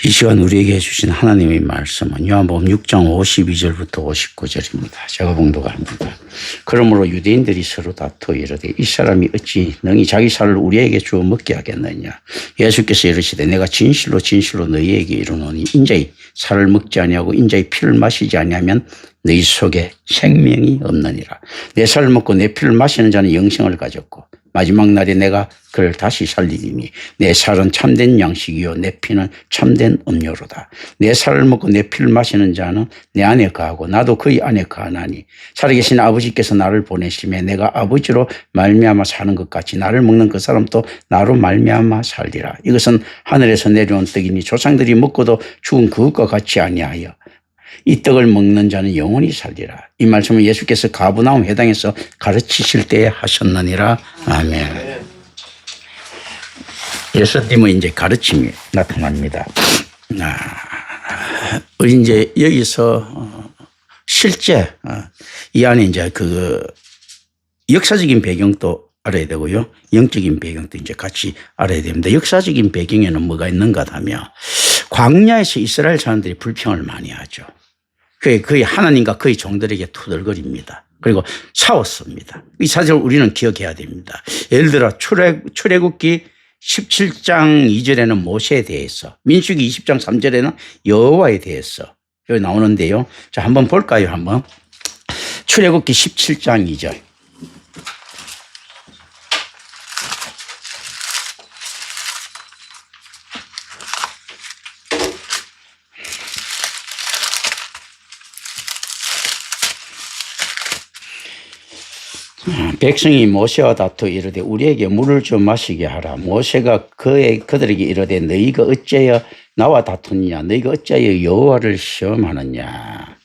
이 시간 우리에게 주신 하나님의 말씀은 요한복음 6장 52절부터 59절입니다. 제가 봉독합니다. 그러므로 유대인들이 서로 다투어 이르되 이 사람이 어찌 능히 자기 살을 우리에게 주어 먹게 하겠느냐. 예수께서 이르시되 내가 진실로 진실로 너희에게 이르노니 인자의 살을 먹지 아니하고 인자의 피를 마시지 아니하면 너희 속에 생명이 없느니라. 내 살을 먹고 내 피를 마시는 자는 영생을 가졌고 마지막 날에 내가 그를 다시 살리리니 내 살은 참된 양식이요 내 피는 참된 음료로다. 내 살을 먹고 내 피를 마시는 자는 내 안에 거하고 나도 그의 안에 거하나니 살아계신 아버지께서 나를 보내심에 내가 아버지로 말미암아 사는 것 같이 나를 먹는 그 사람도 나로 말미암아 살리라. 이것은 하늘에서 내려온 떡이니 조상들이 먹고도 죽은 그것과 같이 아니하여 이 떡을 먹는 자는 영원히 살리라. 이 말씀은 예수께서 가버나움 회당에서 가르치실 때에 하셨느니라. 아멘. 예수님의 이제 가르침이 나타납니다. 우리 이제 여기서 실제 이 안에 이제 그 역사적인 배경도 알아야 되고요. 영적인 배경도 이제 같이 알아야 됩니다. 역사적인 배경에는 뭐가 있는가 하면 광야에서 이스라엘 사람들이 불평을 많이 하죠. 거의 하나님과 그의 종들에게 투덜거립니다. 그리고 싸웠습니다. 이 사실을 우리는 기억해야 됩니다. 예를 들어 출애굽기 17장 2절에는 모세에 대해서, 민수기 20장 3절에는 여호와에 대해서 여기 나오는데요. 자, 한번 볼까요? 한번. 출애굽기 17장 2절. 백성이 모세와 다투어 이르되 우리에게 물을 좀 마시게 하라. 모세가 그들에게 이르되 너희가 어찌하여 나와 다투느냐. 너희가 어찌하여 여호와를 시험하느냐.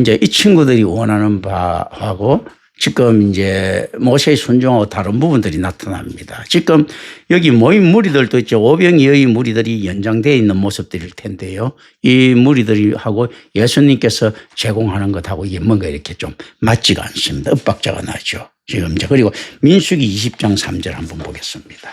이제 이 친구들이 원하는 바하고 지금 이제 모세의 순종하고 다른 부분들이 나타납니다. 지금 여기 모인 무리들도 있죠. 500여의 무리들이 연장되어 있는 모습들일 텐데요. 이 무리들하고 예수님께서 제공하는 것하고 이게 뭔가 이렇게 좀 맞지가 않습니다. 엇박자가 나죠. 지금 이제 그리고 민수기 20장 3절 한번 보겠습니다.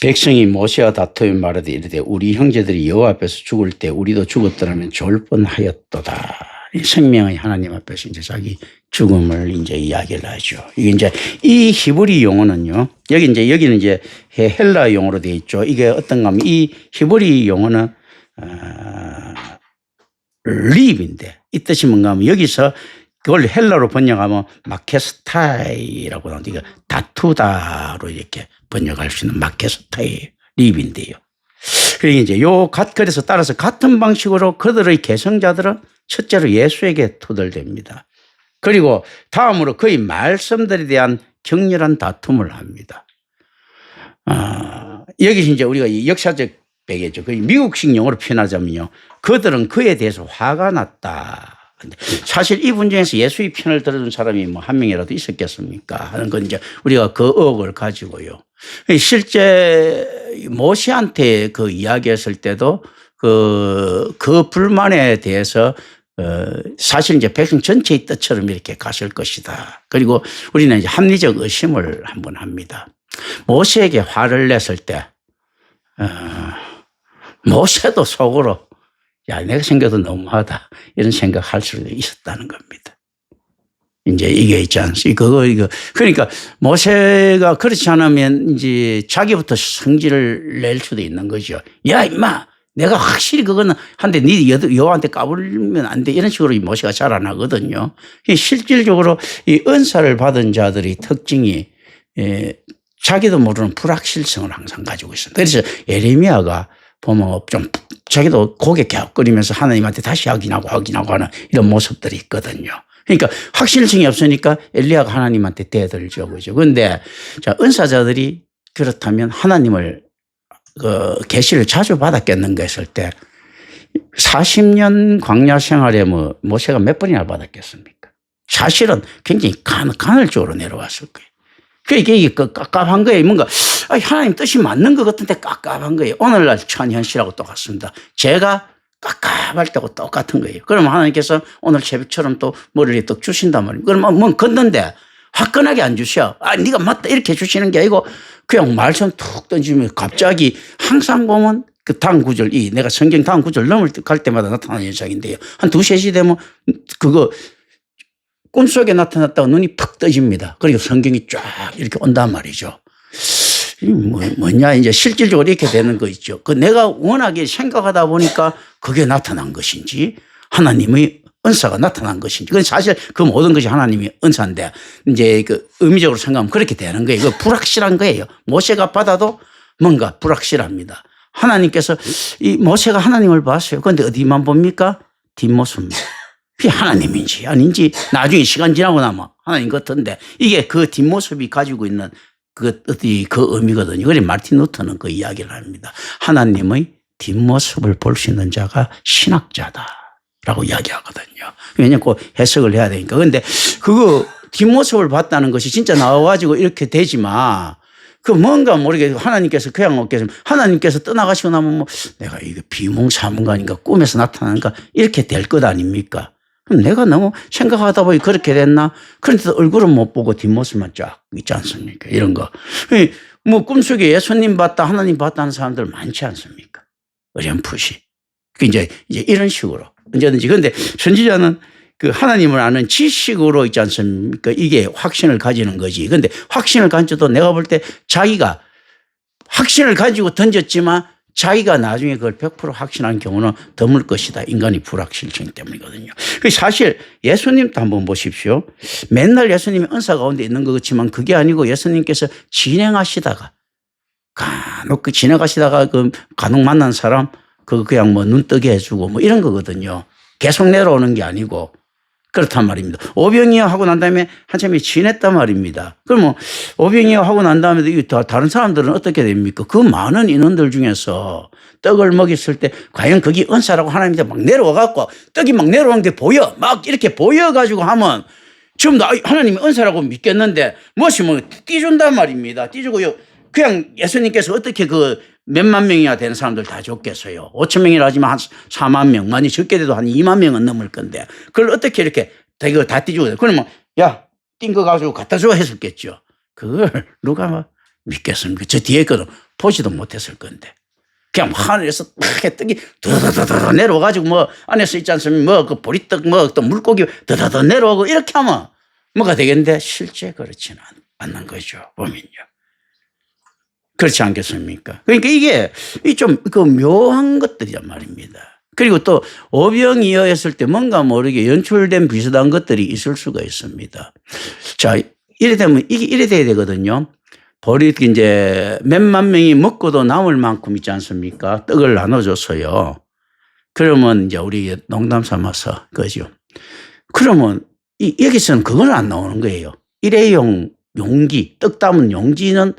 백성이 모세와 다투며 말하되 이르되 우리 형제들이 여호와 앞에서 죽을 때 우리도 죽었더라면 좋을 뻔하였도다. 생명의 하나님 앞에서 이제 자기 죽음을 이제 이야기를 하죠. 이게 이제 이 히브리 용어는요. 여기는 이제 헬라 용어로 되어 있죠. 이게 어떤가 하면 이 히브리 용어는 립인데 이 뜻이 뭔가 하면 여기서 그걸 헬라로 번역하면 마케스타이라고 나오는데 이거 다투다로 이렇게 번역할 수 있는 마케스타이 립인데요. 그러니까 이제 그래서 따라서 같은 방식으로 그들의 계승자들은 첫째로 예수에게 투덜댑니다. 그리고 다음으로 그의 말씀들에 대한 격렬한 다툼을 합니다. 여기서 이제 우리가 이 역사적 배경이죠. 그 미국식 용어로 표현하자면요. 그들은 그에 대해서 화가 났다. 사실 이 분쟁에서 예수의 편을 들어준 사람이 뭐 한 명이라도 있었겠습니까? 하는 건 이제 우리가 그 의혹을 가지고요. 실제 모세한테 그 이야기했을 때도 그 불만에 대해서 사실 이제 백성 전체의 뜻처럼 이렇게 갔을 것이다. 그리고 우리는 이제 합리적 의심을 한번 합니다. 모세에게 화를 냈을 때 모세도 속으로 야, 내가 생겨도 너무하다. 이런 생각할 수도 있었다는 겁니다. 이제 이게 있지 않습니까? 그러니까 모세가 그렇지 않으면 이제 자기부터 성질을 낼 수도 있는 거죠. 야, 임마! 내가 확실히 그거는 한데 네 여호와한테 까불면 안 돼. 이런 식으로 모세가 자라나거든요. 실질적으로 이 은사를 받은 자들의 특징이 자기도 모르는 불확실성을 항상 가지고 있습니다. 그래서 예레미야가 보면 좀 자기도 고개 갸웃거리면서 하나님한테 다시 확인하고 하는 이런 모습들이 있거든요. 그러니까 확실성이 없으니까 엘리야가 하나님한테 대들죠. 그죠. 그런데 자, 은사자들이 그렇다면 하나님을 계시를 자주 받았겠는가 했을 때 40년 광야 생활에 모세가 몇 번이나 받았겠습니까? 사실은 굉장히 간헐적으로 내려왔을 거예요. 그러니까 이게 깝깝한 거예요. 뭔가 하나님 뜻이 맞는 것 같은데 깝깝한 거예요. 오늘날 천현실하고 똑같습니다. 제가 깝깝할 때하고 똑같은 거예요. 그러면 하나님께서 오늘 새벽처럼 또 머리를 떡 주신단 말이에요. 그러면 뭐 걷는데 화끈하게 안 주셔. 네가 맞다 이렇게 주시는 게 아니고 그냥 말씀 툭 던지면 갑자기 항상 보면 그 다음 구절, 내가 성경 다음 구절 갈 때마다 나타나는 현상인데요. 한 2, 3시 되면 그거 꿈속에 나타났다가 눈이 푹 떠집니다. 그리고 성경이 쫙 이렇게 온단 말이죠. 뭐냐, 이제 실질적으로 이렇게 되는 거 있죠. 그 내가 워낙에 생각하다 보니까 그게 나타난 것인지 하나님의 은사가 나타난 것인지. 그건 사실 그 모든 것이 하나님의 은사인데 이제 그 의미적으로 생각하면 그렇게 되는 거예요. 그 불확실한 거예요. 모세가 받아도 뭔가 불확실합니다. 하나님께서 이 모세가 하나님을 봤어요. 그런데 어디만 봅니까? 뒷모습만. 그게 하나님인지 아닌지 나중에 시간 지나고 나면 하나님 같은데 이게 그 뒷모습이 가지고 있는 그 의미거든요. 그래서 마틴 루터는 그 이야기를 합니다. 하나님의 뒷모습을 볼 수 있는 자가 신학자다라고 이야기하거든요. 왜냐하면 그 해석을 해야 되니까. 그런데 그거 뒷모습을 봤다는 것이 진짜 나와가지고 이렇게 되지만 그 뭔가 모르게 하나님께서 그냥 없겠으면 하나님께서 떠나가시고 나면 뭐 내가 이게 비몽사몽간인가 꿈에서 나타나는가 이렇게 될 것 아닙니까? 그럼 내가 너무 생각하다 보니 그렇게 됐나? 그런데 얼굴은 못 보고 뒷모습만 쫙 있지 않습니까? 이런 거. 뭐 꿈속에 예수님 봤다, 하나님 봤다 하는 사람들 많지 않습니까? 어렴풋이. 이제 이런 식으로 언제든지. 그런데 선지자는 그 하나님을 아는 지식으로 있지 않습니까? 이게 확신을 가지는 거지. 그런데 확신을 가져도 내가 볼 때 자기가 확신을 가지고 던졌지만 자기가 나중에 그걸 100% 확신한 경우는 드물 것이다. 인간이 불확실성 때문이거든요. 사실 예수님도 한번 보십시오. 맨날 예수님이 은사 가운데 있는 것 같지만 그게 아니고 예수님께서 진행하시다가 간혹 간혹 만난 사람 그냥 뭐 눈 뜨게 해주고 뭐 이런 거거든요. 계속 내려오는 게 아니고 그렇단 말입니다. 오병이어 하고 난 다음에 한참이 지냈단 말입니다. 그러면 오병이어 하고 난 다음에도 다른 사람들은 어떻게 됩니까? 그 많은 인원들 중에서 떡을 먹였을 때 과연 그게 은사라고 하나님한테 막 내려와갖고 떡이 막 내려오는 게 보여. 막 이렇게 보여가지고 하면 지금 하나님이 은사라고 믿겠는데 무엇이 뭐 띠준단 말입니다. 띠주고요. 그냥 예수님께서 어떻게 그 몇만 명이나 되는 사람들 다 줬겠어요. 5천 명이라 하지만 한 4만 명, 많이 적게 돼도 한 2만 명은 넘을 건데 그걸 어떻게 이렇게 다 띄주고 그러면 야, 띈 거 가지고 갖다 줘 했었겠죠. 그걸 누가 믿겠습니까? 저 뒤에 거는 보지도 못했을 건데 그냥 하늘에서 딱 떡이 더더더더 내려와가지고 뭐 안에서 있지 않습니까? 뭐 그 보리떡 뭐 또 물고기 더더더 내려오고 이렇게 하면 뭐가 되겠는데 실제 그렇지는 않는 거죠. 보면요. 그렇지 않겠습니까? 그러니까 이게 좀 그 묘한 것들이란 말입니다. 그리고 또 오병이어 했을 때 뭔가 모르게 연출된 비슷한 것들이 있을 수가 있습니다. 자, 이래 되면 이래 돼야 되거든요. 이제 몇만 명이 먹고도 남을 만큼 있지 않습니까? 떡을 나눠줬어요. 그러면 이제 우리 농담 삼아서 그죠. 그러면 여기서는 그건 안 나오는 거예요. 일회용 용기, 떡 담은 용기는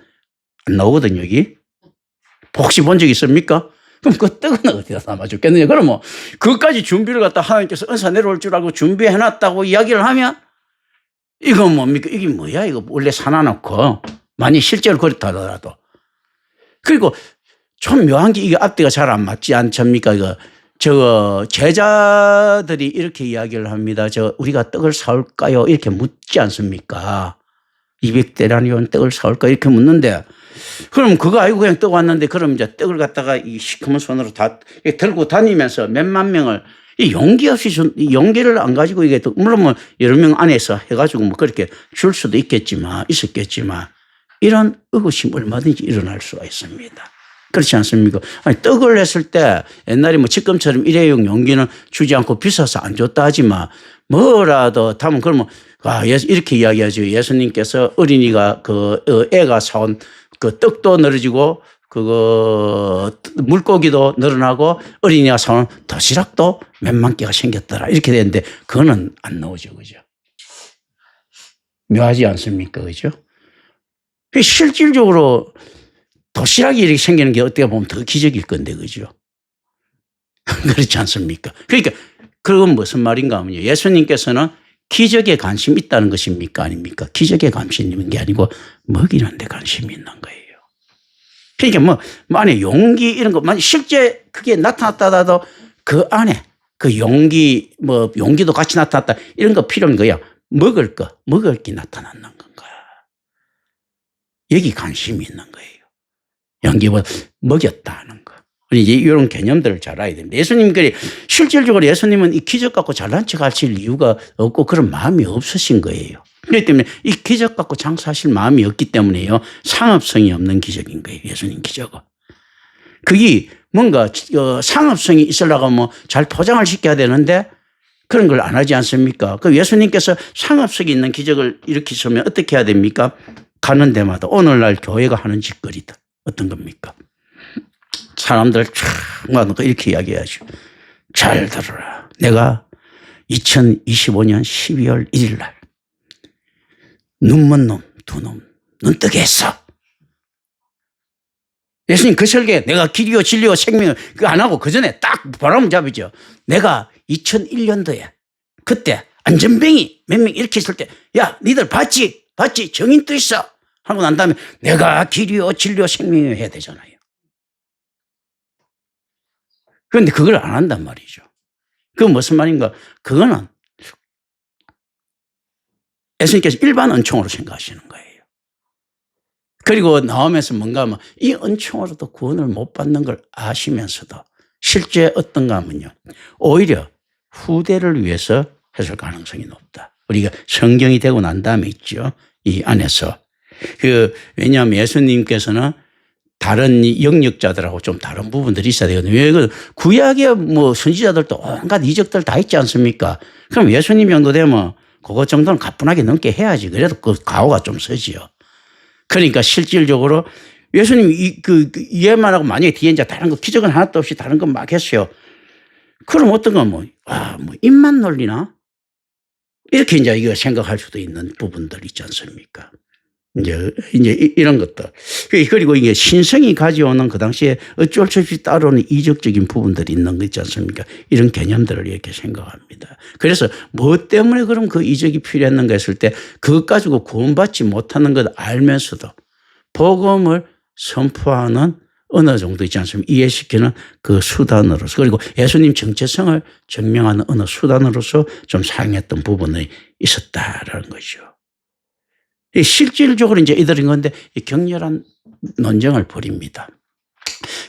안 나오거든요, 여기. 혹시 본 적 있습니까? 그럼 그 떡은 어디다 담아줬겠느냐. 그러면 그것까지 준비를 갖다 하나님께서 은사 내려올 줄 알고 준비해놨다고 이야기를 하면 이건 뭡니까? 이게 뭐야? 이거 원래 사놔놓고 만약 실제로 그렇다더라도. 그리고 좀 묘한 게 이게 앞뒤가 잘 안 맞지 않습니까? 제자들이 이렇게 이야기를 합니다. 우리가 떡을 사올까요? 이렇게 묻지 않습니까? 200데나리온 떡을 사올까? 이렇게 묻는데 그럼 그거 아니고 그냥 떡 왔는데 그럼 이제 떡을 갖다가 이 시커먼 손으로 다 들고 다니면서 몇만 명을 이 용기 없이 용기를 안 가지고 이게 물론 뭐 여러 명 안에서 해가지고 뭐 그렇게 줄 수도 있었겠지만 이런 의구심 얼마든지 일어날 수가 있습니다. 그렇지 않습니까? 아니, 떡을 했을 때 옛날에 뭐 지금처럼 일회용 용기는 주지 않고 비싸서 안 줬다 하지만 뭐라도 담으면 그러면 이렇게 이야기하죠. 예수님께서 어린이가 애가 사온 그 떡도 늘어지고 물고기도 늘어나고 어린이가 사온 도시락도 몇만 개가 생겼더라. 이렇게 되는데 그거는 안 나오죠. 그죠? 묘하지 않습니까? 그죠? 실질적으로 도시락이 이렇게 생기는 게 어떻게 보면 더 기적일 건데, 그죠? 그렇지 않습니까? 그러니까 그건 무슨 말인가 하면요. 예수님께서는 기적에 관심 있다는 것입니까? 아닙니까? 기적에 관심 있는 게 아니고 먹이는 데 관심이 있는 거예요. 그러니까 뭐 안에 용기 이런 거, 만약 실제 그게 나타났다 하더라도 그 안에 그 용기도 같이 나타났다 이런 거 필요 없는 거야. 먹을 게 나타나는 건가. 여기 관심이 있는 거예요. 용기보다 먹였다는 거. 이제 이런 개념들을 잘 알아야 됩니다. 예수님들이 실질적으로 예수님은 이 기적 갖고 잘난 척 하실 이유가 없고 그런 마음이 없으신 거예요. 그렇기 때문에 이 기적 갖고 장사하실 마음이 없기 때문에요. 상업성이 없는 기적인 거예요. 예수님 기적은. 그게 뭔가 상업성이 있으려고 하면 잘 포장을 시켜야 되는데 그런 걸 안 하지 않습니까? 그 예수님께서 상업성이 있는 기적을 일으키시면 어떻게 해야 됩니까? 가는 데마다 오늘날 교회가 하는 짓거리다. 어떤 겁니까? 사람들 촥 이렇게 이야기하죠. 잘 들어라. 내가 2025년 12월 1일 날 눈먼 놈, 두 놈, 눈 뜨게 했어. 예수님 그 설계 내가 길이요 진리요 생명을 그거 안 하고 그 전에 딱 바람 잡이죠. 내가 2001년도에 그때 안전뱅이 몇 명 이렇게 있을 때 야 니들 봤지? 정인 또 있어. 하고 난 다음에 내가 길이요 진리요 생명이요 해야 되잖아요. 그런데 그걸 안 한단 말이죠. 그건 무슨 말인가? 그거는 예수님께서 일반 은총으로 생각하시는 거예요. 그리고 나오면서 뭔가 하면 이 은총으로도 구원을 못 받는 걸 아시면서도 실제 어떤가 하면요. 오히려 후대를 위해서 했을 가능성이 높다. 우리가 성경이 되고 난 다음에 있죠. 이 안에서. 왜냐하면 예수님께서는 다른 영역자들하고 좀 다른 부분들이 있어야 되거든요. 왜 구약의 선지자들도 온갖 이적들 다 있지 않습니까? 그럼 예수님 정도 되면 그것 정도는 가뿐하게 넘게 해야지. 그래도 그 가오가 좀 서지요. 그러니까 실질적으로 예수님 이해만 하고 만약에 뒤에 이제 다른 거 기적은 하나도 없이 다른 거 막 했어요. 그럼 어떤 건 입만 놀리나? 이렇게 이제 이거 생각할 수도 있는 부분들 있지 않습니까? 이제 이런 것들. 그리고 이게 신성이 가져오는 그 당시에 어쩔 수 없이 따라오는 이적적인 부분들이 있는 거 있지 않습니까? 이런 개념들을 이렇게 생각합니다. 그래서 뭐 때문에 그럼 그 이적이 필요했는가 했을 때 그것 가지고 구원받지 못하는 것 알면서도 복음을 선포하는 어느 정도 있지 않습니까? 이해시키는 그 수단으로서 그리고 예수님 정체성을 증명하는 어느 수단으로서 좀 사용했던 부분이 있었다라는 거죠. 실질적으로 이제 이들인 건데 격렬한 논쟁을 벌입니다.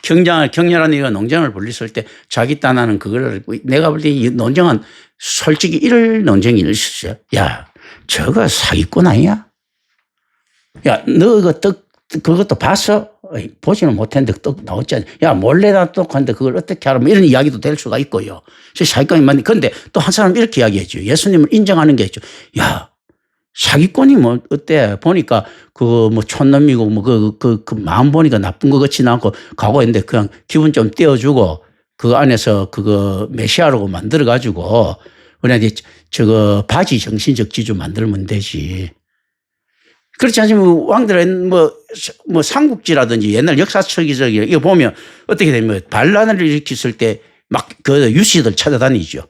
격렬한 이가 논쟁을 벌였을 때 자기 딴하는 그걸 내가 볼 때 이 논쟁은 솔직히 이럴 논쟁이 있었어요. 야, 저거 사기꾼 아니야? 야, 너 그것도 봤어? 보지는 못했는데 떡 나왔잖아. 야, 몰래 다 떡하는데 그걸 어떻게 하라면 이런 이야기도 될 수가 있고요. 사기꾼이 맞네. 그런데 또 한 사람은 이렇게 이야기했죠. 예수님을 인정하는 게 있죠. 야, 사기꾼이 어때? 보니까 촌놈이고 그 마음 보니까 나쁜 것 같지는 않고 가고 있는데 그냥 기분 좀 띄워주고 그 안에서 그거 메시아라고 만들어가지고 우리한테 저거 바지 정신적 지주 만들면 되지. 그렇지 않으면 왕들은 삼국지라든지 옛날 역사책이저기 이거 보면 어떻게 되면 반란을 일으켰을 때 막 그 유씨들 찾아다니죠.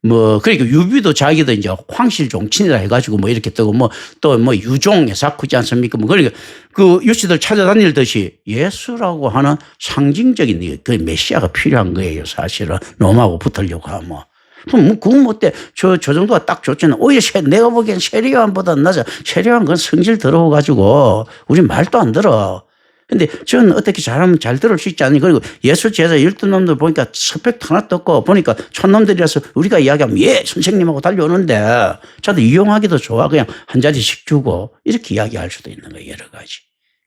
그러니까 유비도 자기도 이제 황실 종친이라 해가지고 이렇게 뜨고 또 유종에 사쿠지 않습니까? 그러니까 그 유씨들 찾아다니듯이 예수라고 하는 상징적인 그 메시아가 필요한 거예요. 사실은 놈하고 붙으려고 하면. 그럼 그건 어때? 저 정도가 딱 좋잖아. 오히려 내가 보기엔 세례요한보다 낮아. 세례요한 그건 성질 더러워가지고 우리 말도 안 들어. 근데 저는 어떻게 잘하면 잘 들을 수 있지 않니? 그리고 예수 제자 12놈들 보니까 스펙 하나도 없고 보니까 촌놈들이라서 우리가 이야기하면 예, 선생님하고 달려오는데 저도 이용하기도 좋아. 그냥 한 자리씩 주고 이렇게 이야기할 수도 있는 거예요. 여러 가지.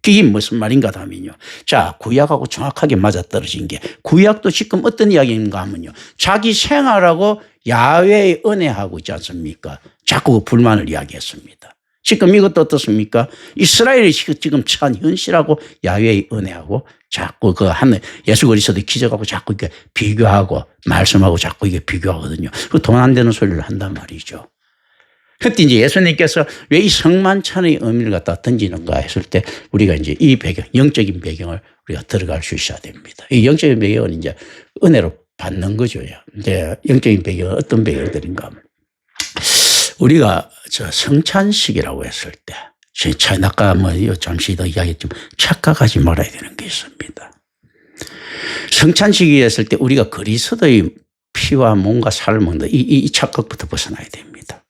그게 무슨 말인가 하면요. 자, 구약하고 정확하게 맞아떨어진 게 구약도 지금 어떤 이야기인가 하면요. 자기 생활하고 야훼의 은혜하고 있지 않습니까? 자꾸 그 불만을 이야기했습니다. 지금 이것도 어떻습니까? 이스라엘이 지금 처한 현실하고 야훼의 은혜하고 자꾸 예수 그리스도의 기적하고 자꾸 이렇게 비교하고 말씀하고 자꾸 이게 비교하거든요. 그 돈 안 되는 소리를 한단 말이죠. 그때 이제 예수님께서 왜 이 성만찬의 의미를 갖다 던지는가 했을 때 우리가 이제 이 배경, 영적인 배경을 우리가 들어갈 수 있어야 됩니다. 이 영적인 배경은 이제 은혜로 받는 거죠. 이제 영적인 배경은 어떤 배경들인가 하면 우리가 저 성찬식이라고 했을 때 아까 뭐 잠시 더 이야기했지만 착각하지 말아야 되는 게 있습니다. 성찬식이 했을 때 우리가 그리스도의 피와 몸과 살을 먹는다. 이 착각부터 벗어나야 됩니다.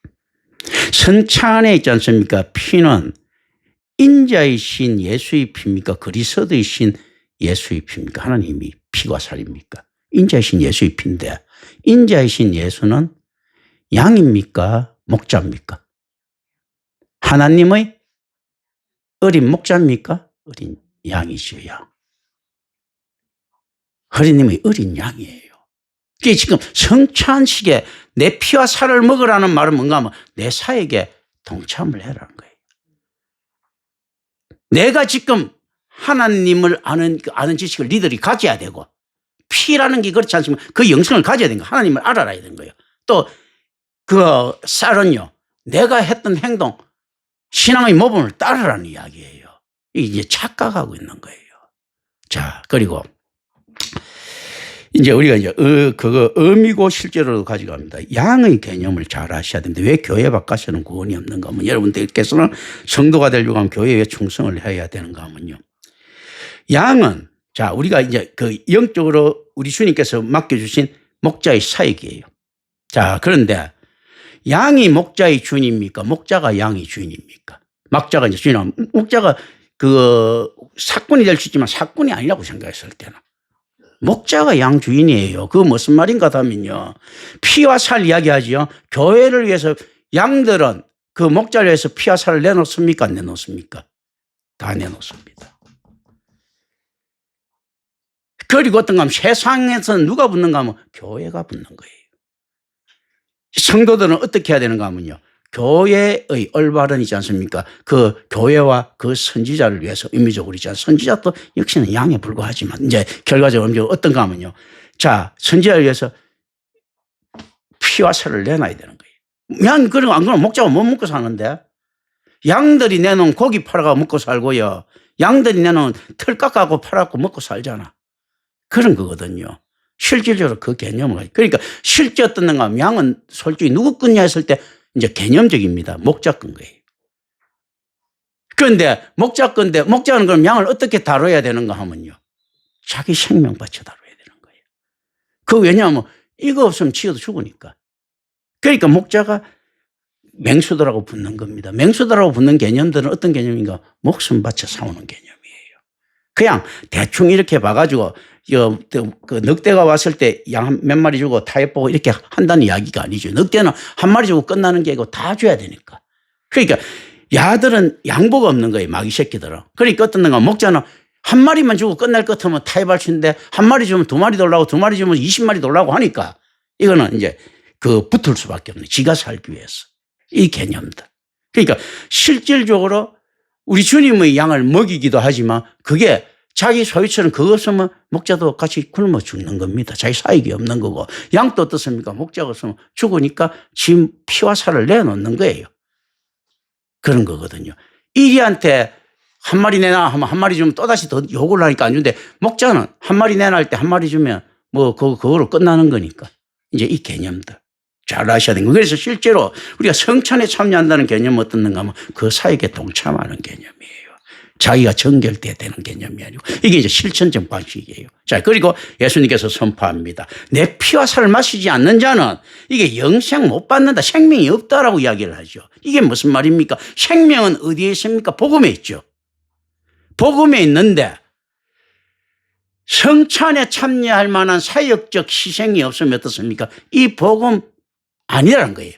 성찬에 있지 않습니까? 피는 인자의 신 예수의 피입니까? 그리스도의 신 예수의 피입니까? 하나님이 피와 살입니까? 인자의 신 예수의 피인데 인자의 신 예수는 양입니까? 목자입니까? 하나님의 어린 목자입니까? 어린 양이죠, 양. 하나님의 어린 양이에요. 그게 지금 성찬식에 내 피와 살을 먹으라는 말은 뭔가 하면 내 사역에 동참을 해라는 거예요. 내가 지금 하나님을 아는 지식을 니들이 가져야 되고 피라는 게 그렇지 않습니까? 그 영성을 가져야 되는 거예요. 하나님을 알아야 되는 거예요. 또 그 쌀은요. 내가 했던 행동 신앙의 모범을 따르라는 이야기예요. 이게 이제 착각하고 있는 거예요. 자, 그리고 이제 우리가 이제 그거 의미고 실제로도 가져갑니다. 양의 개념을 잘 아셔야 되는데 왜 교회 바깥에는 구원이 없는가 하면 여러분들께서는 성도가 되려고 하면 교회에 충성을 해야 되는가 하면요. 양은 자, 우리가 이제 그 영적으로 우리 주님께서 맡겨주신 목자의 사역이에요. 자, 그런데 양이 목자의 주인입니까? 목자가 양의 주인입니까? 목자가 이제 주인은 목자가 그 사꾼이 될 수 있지만 사꾼이 아니라고 생각했을 때는 목자가 양 주인이에요. 그 무슨 말인가 하면요. 피와 살 이야기하지요. 교회를 위해서 양들은 그 목자를 위해서 피와 살을 내놓습니까? 안 내놓습니까? 다 내놓습니다. 그리고 어떤가 하면 세상에서 누가 붙는가 하면 교회가 붙는 거예요. 성도들은 어떻게 해야 되는가 하면요. 교회의 올바른 있지 않습니까? 그 교회와 그 선지자를 위해서 의미적으로 있지 않습니까? 선지자도 역시는 양에 불과하지만 이제 결과적으로 어떤가 하면요. 자, 선지자를 위해서 피와 살을 내놔야 되는 거예요. 양, 그러고 안 그러면 목자가 못 먹고 사는데 양들이 내놓은 고기 팔아가 먹고 살고요. 양들이 내놓은 털 깎아고 팔아고 먹고 살잖아. 그런 거거든요. 실질적으로 그 개념을. 그러니까 실제 어떤가 하면 양은 솔직히 누구 끄냐 했을 때 이제 개념적입니다. 목자 끈 거예요. 그런데 목자 끈데 목자는 그럼 양을 어떻게 다뤄야 되는가 하면요. 자기 생명 바쳐 다뤄야 되는 거예요. 그 왜냐하면 이거 없으면 지어도 죽으니까. 그러니까 목자가 맹수들하고 붙는 겁니다. 맹수들하고 붙는 개념들은 어떤 개념인가? 목숨 바쳐 싸우는 개념이에요. 그냥 대충 이렇게 봐가지고 그 늑대가 왔을 때 양 몇 마리 주고 타협 보고 이렇게 한다는 이야기가 아니죠. 늑대는 한 마리 주고 끝나는 게 아니고 다 줘야 되니까. 그러니까 야들은 양보가 없는 거예요. 마귀 새끼들은. 그러니까 어떤 놈가 목자는 한 마리만 주고 끝날 것 같으면 타협할 수 있는데 한 마리 주면 두 마리 돌라고 두 마리 주면 20마리 돌라고 하니까 이거는 이제 그 붙을 수밖에 없는 지가 살기 위해서. 이 개념들. 그러니까 실질적으로 우리 주님의 양을 먹이기도 하지만 그게 자기 소유처럼 그거 없으면 목자도 같이 굶어 죽는 겁니다. 자기 사익이 없는 거고. 양도 어떻습니까? 목자가 없으면 죽으니까 지 피와 살을 내놓는 거예요. 그런 거거든요. 이리한테 한 마리 내놔 하면 한 마리 주면 또다시 더 요구를 하니까 안 주는데 목자는 한 마리 내놔 할 때 한 마리 주면 뭐 그거로 끝나는 거니까. 이제 이 개념들 잘 아셔야 되는 거예요. 그래서 실제로 우리가 성찬에 참여한다는 개념은 어떻는가 하면 그 사역에 동참하는 개념이에요. 자기가 정결돼야 되는 개념이 아니고 이게 이제 실천적 방식이에요. 자, 그리고 예수님께서 선포합니다. 내 피와 살을 마시지 않는 자는 이게 영생 못 받는다. 생명이 없다라고 이야기를 하죠. 이게 무슨 말입니까? 생명은 어디에 있습니까? 복음에 있죠. 복음에 있는데 성찬에 참여할 만한 사역적 희생이 없으면 어떻습니까? 이 복음 아니라는 거예요.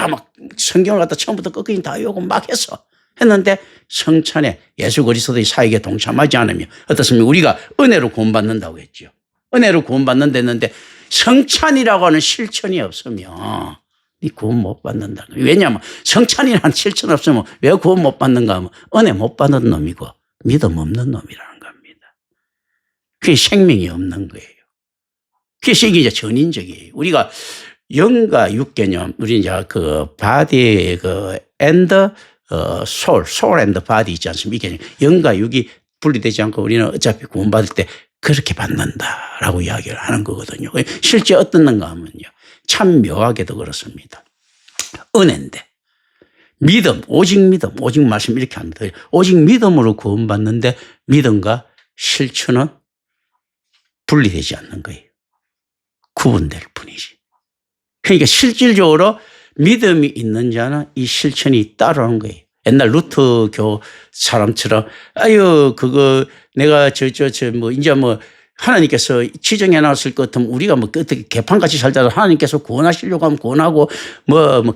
막 성경을 갖다 처음부터 끝까지 다 요구 막 해서 했는데 성찬에 예수 그리스도의 사역에 동참하지 않으면 어떻습니까? 우리가 은혜로 구원받는다고 했죠. 은혜로 구원받는다 했는데 성찬이라고 하는 실천이 없으면 네 구원 못 받는다. 왜냐하면 성찬이라는 실천 없으면 왜 구원 못 받는가 하면 은혜 못 받는 놈이고 믿음 없는 놈이라는 겁니다. 그게 생명이 없는 거예요. 그래서 이게 이제 전인적이에요. 우리가 영과 육 개념, 우리 이제 그 바디 앤더 소울 앤더 바디 있지 않습니까? 이 개념. 영과 육이 분리되지 않고 우리는 어차피 구원받을 때 그렇게 받는다라고 이야기를 하는 거거든요. 실제 어떻는가 하면요. 참 묘하게도 그렇습니다. 은혜인데 믿음, 오직 말씀 이렇게 합니다. 오직 믿음으로 구원받는데 믿음과 실천은 분리되지 않는 거예요. 구분될 뿐이지. 그러니까 실질적으로 믿음이 있는 자는 이 실천이 따라오는 거예요. 옛날 루터교 사람처럼 아유 그거 내가 이제 하나님께서 지정해 놨을 것 같으면 우리가 어떻게 개판같이 살다가 하나님께서 구원하시려고 하면 구원하고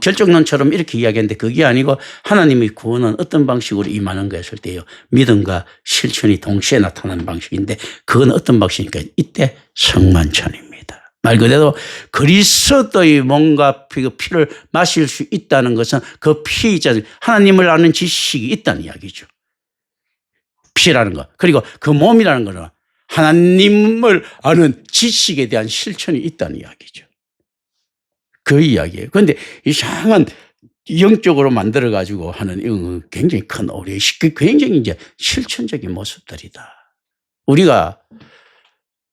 결정론처럼 이렇게 이야기했는데 그게 아니고 하나님의 구원은 어떤 방식으로 임하는 거 했을 때요. 믿음과 실천이 동시에 나타나는 방식인데 그건 어떤 방식입니까? 이때 성만찬입니다. 말 그대로 그리스도의 몸과 피를 마실 수 있다는 것은 그 피이자 하나님을 아는 지식이 있다는 이야기죠. 피라는 거. 그리고 그 몸이라는 거는 하나님을 아는 지식에 대한 실천이 있다는 이야기죠. 그 이야기예요. 그런데 이상한 영적으로 만들어가지고 하는 굉장히 큰 오해, 굉장히 이제 실천적인 모습들이다. 우리가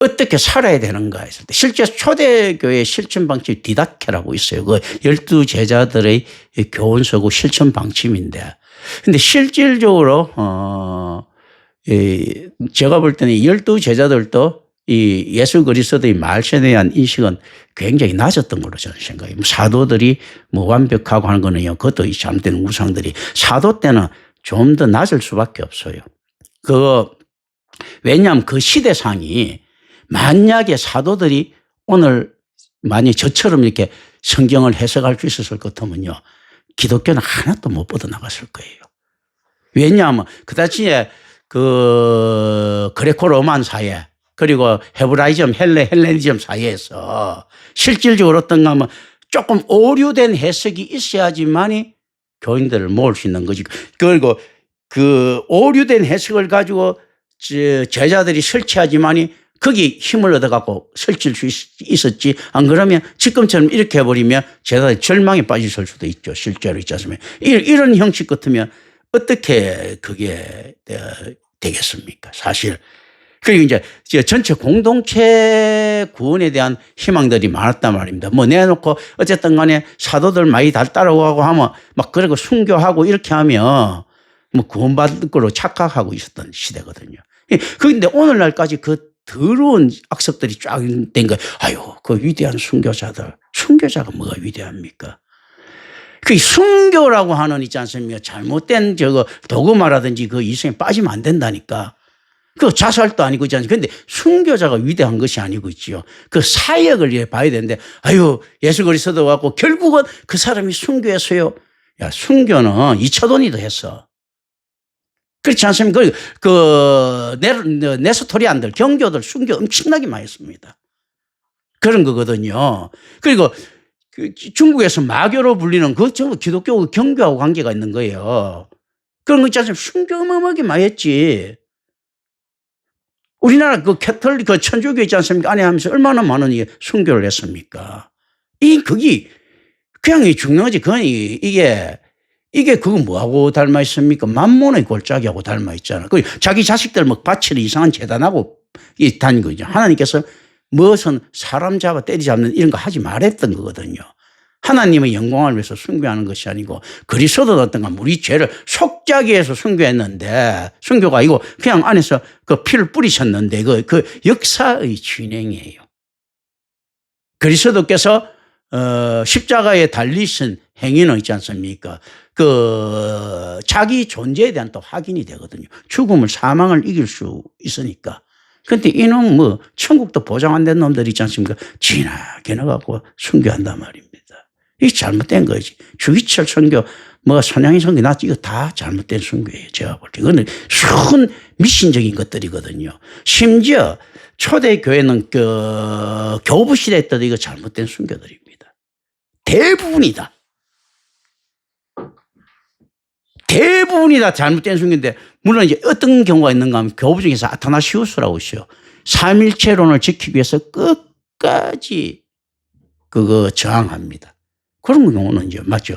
어떻게 살아야 되는가 했을 때 실제 초대교회 실천 방침 디다케라고 있어요. 그 12 제자들의 교훈서고 실천 방침인데 근데 실질적으로 제가 볼 때는 12 제자들도 이 예수 그리스도의 말씀에 대한 인식은 굉장히 낮았던 걸로 저는 생각해요. 사도들이 완벽하고 하는 거는요. 그것도 잘못된 우상들이 사도 때는 좀 더 낮을 수밖에 없어요. 왜냐하면 그 시대상이 만약에 사도들이 오늘 만약 저처럼 이렇게 성경을 해석할 수 있었을 것 같으면요. 기독교는 하나도 못 뻗어나갔을 거예요. 왜냐하면 그다지에 그레코 로만 사회 그리고 헤브라이즘 헬레니즘 사이에서 실질적으로 어떤가 하면 조금 오류된 해석이 있어야지만이 교인들을 모을 수 있는 거지. 그리고 그 오류된 해석을 가지고 제자들이 설치하지만이 거기 힘을 얻어갖고 설칠 수 있었지. 안 그러면 지금처럼 이렇게 해버리면 제자들이 절망에 빠질 수도 있죠. 실제로 있지 않습니까? 이런 형식 같으면 어떻게 그게 되겠습니까? 사실. 그리고 이제 전체 공동체 구원에 대한 희망들이 많았단 말입니다. 내놓고 어쨌든 간에 사도들 많이 따라오고 하면 그러고 순교하고 이렇게 하면 구원받을 거로 착각하고 있었던 시대거든요. 그런데 오늘날까지 그 더러운 악습들이 쫙 된 거예요. 아유, 그 위대한 순교자들. 순교자가 뭐가 위대합니까? 그 순교라고 하는 있지 않습니까? 잘못된 도구마라든지 그 이성에 빠지면 안 된다니까. 그 자살도 아니고 있지 않습니까? 그런데 순교자가 위대한 것이 아니고 있지요. 그 사역을 봐야 되는데, 아유, 예수 그리스도 갖고 결국은 그 사람이 순교했어요. 야, 순교는 2차 돈이도 했어. 그렇지 않습니까? 네스토리안들, 경교들 순교 엄청나게 많이 했습니다. 그런 거거든요. 그리고 중국에서 마교로 불리는 기독교 경교하고 관계가 있는 거예요. 그런 거 있지 않습니까? 순교 어마어마하게 많이 했지. 우리나라 캐톨릭 천주교 있지 않습니까? 안에 하면서 얼마나 많은 순교를 했습니까? 그게 그냥 중요한 거지. 이게 그거 뭐하고 닮아 있습니까? 만몬의 골짜기하고 닮아 있잖아. 자기 자식들 바치는 이상한 재단하고 다니고 있죠. 하나님께서 무엇은 사람 잡아 때리잡는 이런 거 하지 말랬던 거거든요. 하나님의 영광을 위해서 순교하는 것이 아니고 그리스도도 어떤가 우리 죄를 속자기 위해서 순교했는데 순교가 아니고 그냥 안에서 그 피를 뿌리셨는데 그 역사의 진행이에요. 그리스도께서 십자가에 달리신 행위는 있지 않습니까? 자기 존재에 대한 또 확인이 되거든요. 죽음을 사망을 이길 수 있으니까. 그런데 이놈 천국도 보장 안 된 놈들 있지 않습니까? 지나게 나가고 순교한단 말입니다. 이게 잘못된 거지. 주기철 선교, 손양이 선교, 이거 다 잘못된 선교예요. 제가 볼 때. 이거는 순 미신적인 것들이거든요. 심지어 초대교회는 교부 시대 때도 이거 잘못된 선교들입니다. 대부분이다. 대부분이 다 잘못된 선교인데, 물론 이제 어떤 경우가 있는가 하면 교부 중에서 아타나시우스라고 있어요. 삼일체론을 지키기 위해서 끝까지 저항합니다. 그런 경우는 이제 맞죠.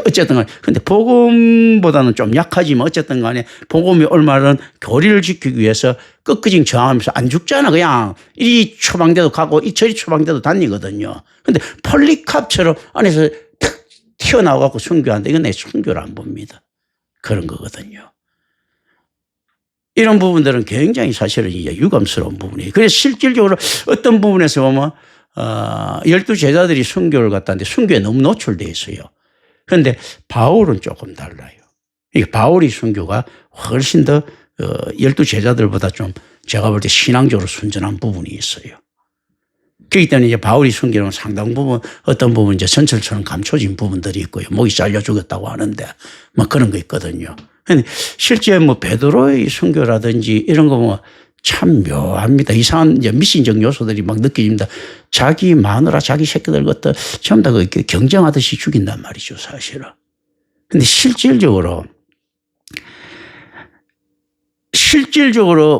어쨌든 간에 근데 복음보다는 좀 약하지만 어쨌든 간에 복음이 올마는 교리를 지키기 위해서 끝까지 저항하면서 안 죽잖아. 그냥 이리 처방대도 가고 저리 처방대도 다니거든요. 근데 폴리캅처럼 안에서 탁 튀어나와갖고 순교한다. 이건 내 순교를 안 봅니다. 그런 거거든요. 이런 부분들은 굉장히 사실은 이제 유감스러운 부분이에요. 그래서 실질적으로 어떤 부분에서 보면 12제자들이 순교를 갔다는데 순교에 너무 노출되어 있어요. 그런데 바울은 조금 달라요. 바울이 순교가 훨씬 더 12제자들보다 좀 제가 볼 때 신앙적으로 순전한 부분이 있어요. 그렇기 때문에 이제 바울이 순교는 상당 부분 어떤 부분 이제 전철처럼 감춰진 부분들이 있고요. 목이 잘려 죽었다고 하는데 뭐 그런 거 있거든요. 근데 실제 뭐 베드로의 순교라든지 이런 거 뭐 참 묘합니다. 이상한 이제 미신적 요소들이 막 느껴집니다. 자기 마누라, 자기 새끼들 것도 전부 다 그 경쟁하듯이 죽인단 말이죠, 사실은. 근데 실질적으로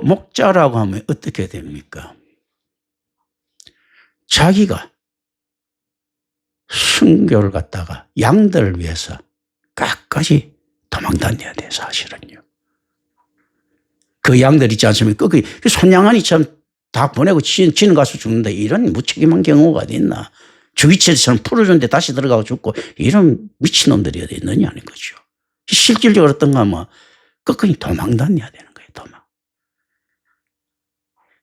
목자라고 하면 어떻게 됩니까? 자기가 순교를 갖다가 양들을 위해서 끝까지 도망다녀야 돼, 사실은요. 그 양들 있지 않습니까? 그 손양아니 참 다 보내고 지는 가서 죽는다. 이런 무책임한 경우가 어디 있나. 주기체처럼 풀어줬는데 다시 들어가고 죽고 이런 미친놈들이 어디 있느냐 하는 거죠. 실질적으로 어떤가 하면 끝까지 도망다녀야 되는 거예요. 도망.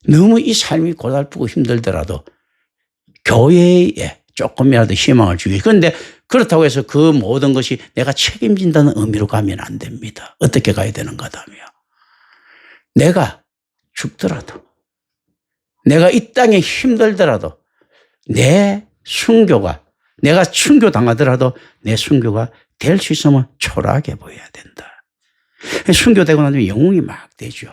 너무 이 삶이 고달프고 힘들더라도 교회에 조금이라도 희망을 주기. 그런데 그렇다고 해서 그 모든 것이 내가 책임진다는 의미로 가면 안 됩니다. 어떻게 가야 되는가 하면 내가 죽더라도 내가 이 땅에 힘들더라도 내 순교가 내가 순교 당하더라도 내 순교가 될 수 있으면 초라하게 보여야 된다. 순교되고 나면 영웅이 막 되죠.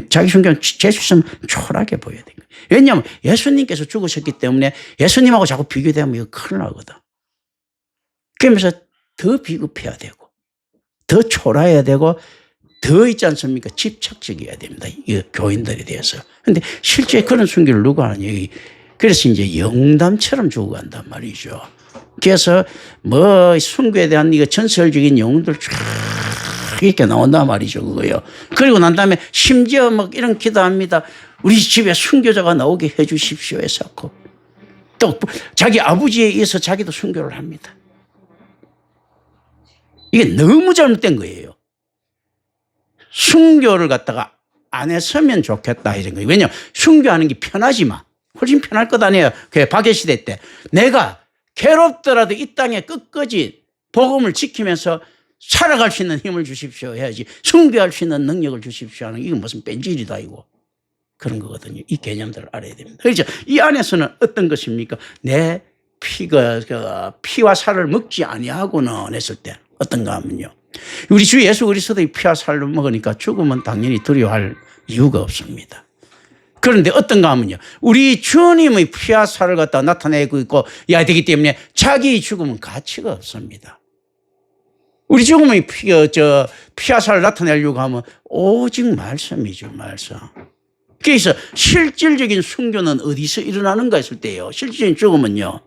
자기 순교는 될 수 있으면 초라하게 보여야 됩니다. 왜냐하면 예수님께서 죽으셨기 때문에 예수님하고 자꾸 비교되면 이거 큰일 나거든. 그러면서 더 비급해야 되고 더 초라해야 되고 더 있지 않습니까? 집착적이어야 됩니다. 이 교인들에 대해서. 그런데 실제 그런 순교를 누가 하느냐. 그래서 이제 영담처럼 죽어간단 말이죠. 그래서 뭐 순교에 대한 이거 전설적인 영웅들 쫙 이렇게 나온단 말이죠. 그거요. 그리고 난 다음에 심지어 막 이런 기도합니다. 우리 집에 순교자가 나오게 해 주십시오 해서 또 자기 아버지에 의해서 자기도 순교를 합니다. 이게 너무 잘못된 거예요. 순교를 갖다가 안 했으면 좋겠다 이런 거예요. 왜냐하면 순교하는 게 편하지만 훨씬 편할 것 아니에요. 그 박해시대 때 내가 괴롭더라도 이 땅에 끝까지 복음을 지키면서 살아갈 수 있는 힘을 주십시오 해야지 순교할 수 있는 능력을 주십시오 하는 이건 무슨 뺀질이다 이거. 그런 거거든요. 이 개념들을 알아야 됩니다. 그렇죠. 이 안에서는 어떤 것입니까? 내 피와 살을 먹지 아니하고는 했을 때 어떤가 하면요. 우리 주 예수 그리스도의 피와 살을 먹으니까 죽으면 당연히 두려워할 이유가 없습니다. 그런데 어떤가 하면요. 우리 주님의 피와 살을 갖다 나타내고 있고 해야 되기 때문에 자기 죽음은 가치가 없습니다. 우리 죽음의 피와 살을 나타내려고 하면 오직 말씀이죠. 말씀. 그래서 실질적인 순교는 어디서 일어나는가 했을 때요. 실질적인 죽음은요.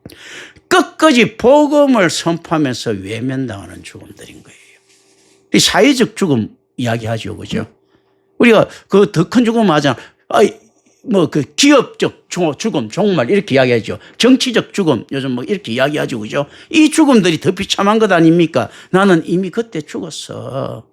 끝까지 복음을 선포하면서 외면당하는 죽음들인 거예요. 이 사회적 죽음 이야기하죠. 그죠? 우리가 그 더 큰 죽음 하잖아. 뭐 그 기업적 죽음, 종말 이렇게 이야기하죠. 정치적 죽음 요즘 뭐 이렇게 이야기하죠. 그죠? 이 죽음들이 더 비참한 것 아닙니까? 나는 이미 그때 죽었어.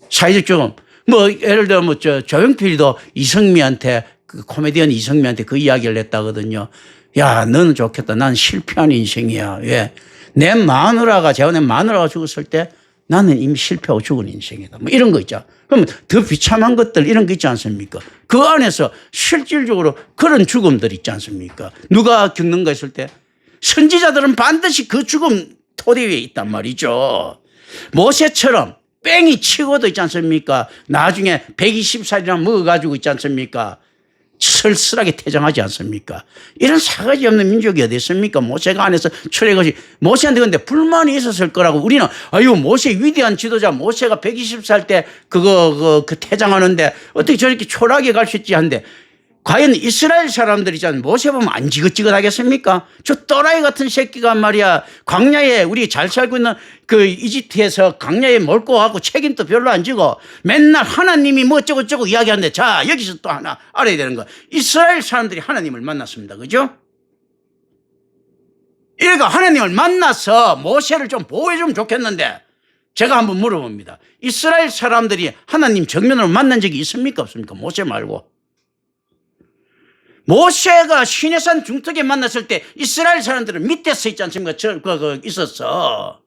사회적 죽음. 뭐 예를 들어 뭐 조용필도 이성미한테 그 코미디언 이성미한테 그 이야기를 했다거든요. 야, 너는 좋겠다. 난 실패한 인생이야. 왜? 내 마누라가 죽었을 때 나는 이미 실패하고 죽은 인생이다. 뭐 이런 거 있죠. 그러면 더 비참한 것들 이런 거 있지 않습니까? 그 안에서 실질적으로 그런 죽음들 있지 않습니까? 누가 겪는가 했을 때 선지자들은 반드시 그 죽음 토대 위에 있단 말이죠. 모세처럼 뺑이 치고도 있지 않습니까? 나중에 120살이나 먹어가지고 있지 않습니까? 쓸쓸하게 퇴장하지 않습니까? 이런 사가지 없는 민족이 어디 있습니까? 모세가 안에서 출애굽이 모세한테 근데 불만이 있었을 거라고 우리는 아유 모세 위대한 지도자 모세가 120살 때 그 퇴장하는데 어떻게 저렇게 초라하게 갈 수 있지 한데 과연 이스라엘 사람들이잖아요. 모세 보면 안 지긋지긋하겠습니까? 저 또라이 같은 새끼가 말이야. 광야에 우리 잘 살고 있는 그 이집트에서 광야에 몰고 가고 책임도 별로 안 지고 맨날 하나님이 뭐 어쩌고저쩌고 이야기하는데 자, 여기서 또 하나 알아야 되는 거. 이스라엘 사람들이 하나님을 만났습니다. 그죠? 그러니까 하나님을 만나서 모세를 좀 보호해주면 좋겠는데 제가 한번 물어봅니다. 이스라엘 사람들이 하나님 정면으로 만난 적이 있습니까? 없습니까? 모세 말고. 모세가 시내산 중턱에 만났을 때 이스라엘 사람들은 밑에 서 있지 않습니까? 있었어.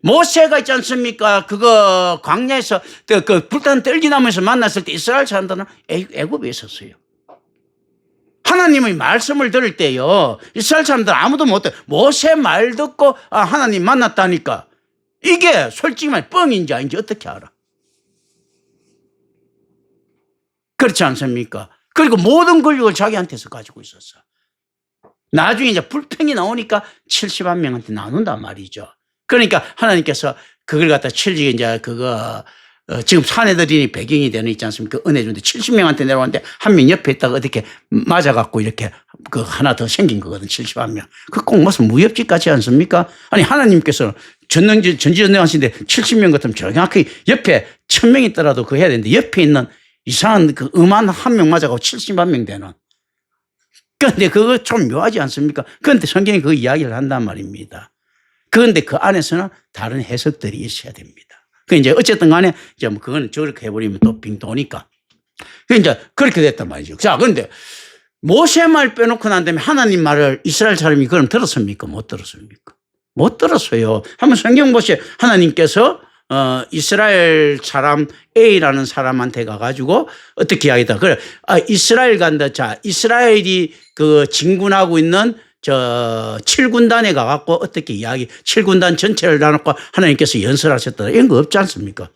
모세가 있지 않습니까? 그거 광야에서 그 불타는 떨기나무에서 만났을 때 이스라엘 사람들은 애굽에 있었어요. 하나님의 말씀을 들을 때요. 이스라엘 사람들 아무도 못 들어요. 모세 말 듣고 하나님 만났다니까. 이게 솔직히 말해 뻥인지 아닌지 어떻게 알아? 그렇지 않습니까? 그리고 모든 권력을 자기한테서 가지고 있었어. 나중에 이제 불평이 나오니까 70만 명한테 나눈단 말이죠. 그러니까 하나님께서 그걸 갖다 칠지게 이제 그거 지금 사내들이 배경이 되는 있지 않습니까? 은혜 주는데 70명한테 내려왔는데 한 명 옆에 있다가 어떻게 맞아갖고 이렇게 그 하나 더 생긴 거거든. 70만 명. 그 꼭 무슨 무협지 같지 않습니까? 아니 하나님께서 전지전능하신데 70명 같으면 정확히 옆에 1000명 있더라도 그거 해야 되는데 옆에 있는 이상한 그 음한 한 명 맞아가고 70만 명 되는. 그런데 그거 좀 묘하지 않습니까? 그런데 성경이 그 이야기를 한단 말입니다. 그런데 그 안에서는 다른 해석들이 있어야 됩니다. 그 이제 어쨌든 간에 이제 뭐 그거는 저렇게 해버리면 또 빙 도니까. 그 이제 그렇게 됐단 말이죠. 자, 그런데 모세 말 빼놓고 난 다음에 하나님 말을 이스라엘 사람이 그럼 들었습니까? 못 들었습니까? 못 들었어요. 한번 성경 보세요. 하나님께서 이스라엘 사람 A라는 사람한테 가가지고 어떻게 이야기다. 그래, 이스라엘 간다. 자, 이스라엘이 그 진군하고 있는 저 7군단에 가갖고 어떻게 7군단 전체를 나눠고 하나님께서 연설하셨다. 이런 거 없지 않습니까?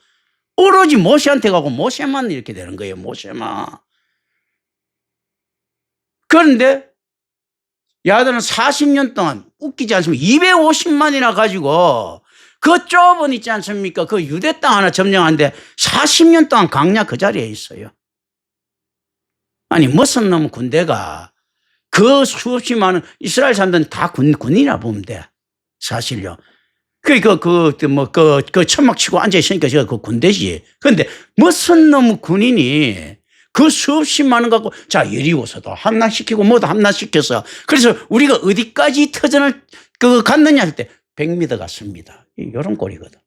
오로지 모세한테 가고 모세만 이렇게 되는 거예요. 모세만. 그런데 야들은 40년 동안 웃기지 않습니까? 250만이나 가지고 그 좁은 있지 않습니까? 그 유대 땅 하나 점령하는데 40년 동안 광야 그 자리에 있어요. 아니 무슨 놈 군대가 그 수없이 많은 이스라엘 사람들은 다 군인이라 보면 돼. 사실요. 그 천막 치고 앉아있으니까 제가 그 군대지. 그런데 무슨 놈 군인이 그 수없이 많은 거 갖고 자, 여리고서도 함락시키고 뭐도 함락시켜서 그래서 우리가 어디까지 터전을 갔느냐 할 때 100m 갔습니다. 이런 꼴이거든.